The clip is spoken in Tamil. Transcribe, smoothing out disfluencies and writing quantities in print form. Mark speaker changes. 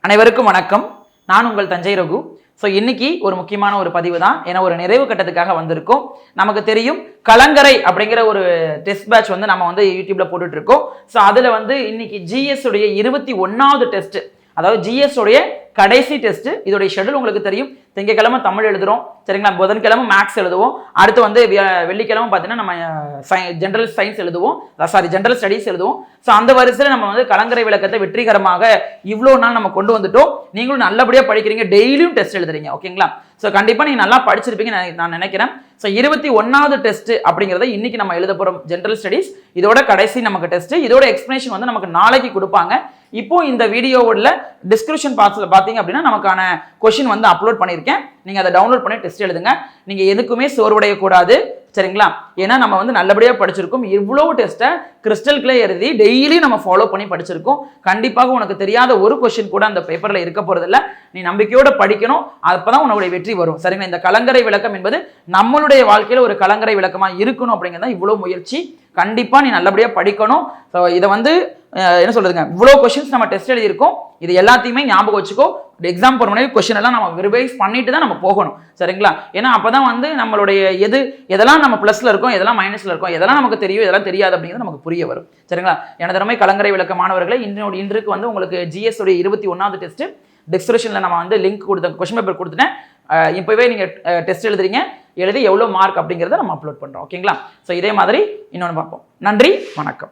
Speaker 1: அனைவருக்கும் வணக்கம். நான் உங்கள் தஞ்சை ரகு. ஸோ இன்னைக்கு ஒரு முக்கியமான ஒரு பதிவு தான். ஏன்னா ஒரு நிறைவு கட்டத்துக்காக வந்திருக்கோம். நமக்கு தெரியும் கலங்கரை அப்படிங்கிற ஒரு டெஸ்ட் பேட்ச் வந்து நம்ம வந்து யூடியூப்ல போட்டுட்டு இருக்கோம். ஸோ அதுல வந்து இன்னைக்கு ஜிஎஸ் உடைய 21வது டெஸ்ட், அதாவது ஜிஎஸ் உடைய கடைசி டெஸ்ட். இதோடைய ஷெட்யூல் உங்களுக்கு தெரியும். திங்கக்கிழமை தமிழ் எழுதுறோம், சரிங்களா? புதன்கிழமை மேக்ஸ் எழுதுவோம். அடுத்து வந்து வெள்ளிக்கிழமை பார்த்தீங்கன்னா நம்ம ஜென்ரல் சயின்ஸ் எழுதுவோம், ஜென்ரல் ஸ்டடீஸ் எழுதுவோம். ஸோ அந்த வரிசையில் நம்ம வந்து கலங்கரை விளக்கத்தை வெற்றிகரமாக இவ்வளோ நாள் நம்ம கொண்டு வந்துட்டோம். நீங்களும் நல்லபடியாக படிக்கிறீங்க, டெய்லியும் டெஸ்ட் எழுதுறீங்க, ஓகேங்களா? ஸோ கண்டிப்பாக நீங்கள் நல்லா படிச்சிருப்பீங்க நான் நினைக்கிறேன். ஸோ 21வது டெஸ்ட் அப்படிங்கிறத இன்னைக்கு நம்ம எழுத போகிறோம், ஜென்ரல் ஸ்டடீஸ். இதோட கடைசி நமக்கு டெஸ்ட். இதோட எக்ஸ்பிளேஷன் வந்து நமக்கு நாளைக்கு கொடுப்பாங்க. இப்போ இந்த வீடியோவோட டிஸ்கிரிப்ஷன் பாக்ஸில் பார்த்தீங்க அப்படின்னா நமக்கான கொஸ்டின் வந்து அப்லோட் பண்ணியிருக்கேன். நீங்கள் அதை டவுன்லோட் பண்ணி டெஸ்ட் எழுதுங்க. நீங்கள் எதுக்குமே சோர்வடையக்கூடாது, சரிங்களா? ஏன்னா நம்ம வந்து நல்லபடியாக படிச்சிருக்கோம். இவ்வளோ டெஸ்ட்டை கிறிஸ்டல் கிளியர் எழுதி டெய்லி நம்ம ஃபாலோ பண்ணி படிச்சிருக்கோம். கண்டிப்பாக உனக்கு தெரியாத ஒரு கொஸ்டின் கூட அந்த பேப்பரில் இருக்க போகிறதில்ல. நீ நம்பிக்கையோட படிக்கணும், அப்பதான் உன்னுடைய வெற்றி வரும், சரிங்களா? இந்த கலங்கரை விளக்கம் என்பது நம்மளுடைய வாழ்க்கையில் ஒரு கலங்கரை விளக்கமாக இருக்கணும் அப்படிங்கிறத இவ்வளோ முயற்சி. கண்டிப்பாக நீ நல்லபடியாக படிக்கணும். ஸோ இதை வந்து என்ன சொல்றதுங்க, இவ்வளோ கொஸ்டின்ஸ் நம்ம டெஸ்ட் எழுதியிருக்கோம். இது எல்லாத்தையுமே ஞாபகம் வச்சுக்கோ. எக்ஸாம் போகிற முன்னாடி கொஸ்டின் எல்லாம் நம்ம ரிவைஸ் பண்ணிட்டு தான் நம்ம போகணும், சரிங்களா? ஏன்னா அப்பதான் வந்து நம்மளுடைய எதெல்லாம் நம்ம பிளஸ்ல இருக்கோம், எதெல்லாம் மைனஸ்ல இருக்கோம், எதெல்லாம் நமக்கு தெரியும், எதெல்லாம் தெரியாது அப்படிங்கிறது நமக்கு புரிய வரும், சரிங்களா? எனது திறமை கலங்கரை விளக்க மாணவர்களை இன்றைக்கு வந்து உங்களுக்கு ஜிஎஸ் உடைய 21வது டெஸ்ட் டிஸ்கிரிப்ஷன்ல நம்ம வந்து லிங்க் கொடுத்த கொஸ்டின் பேப்பர் கொடுத்துட்டேன். இப்போவே நீங்கள் டெஸ்ட் எழுதுறீங்க, எழுதி எவ்வளோ மார்க் அப்படிங்கிறத நம்ம அப்லோட் பண்ணுறோம், ஓகேங்களா? ஸோ இதே மாதிரி இன்னொன்று பார்ப்போம். நன்றி, வணக்கம்.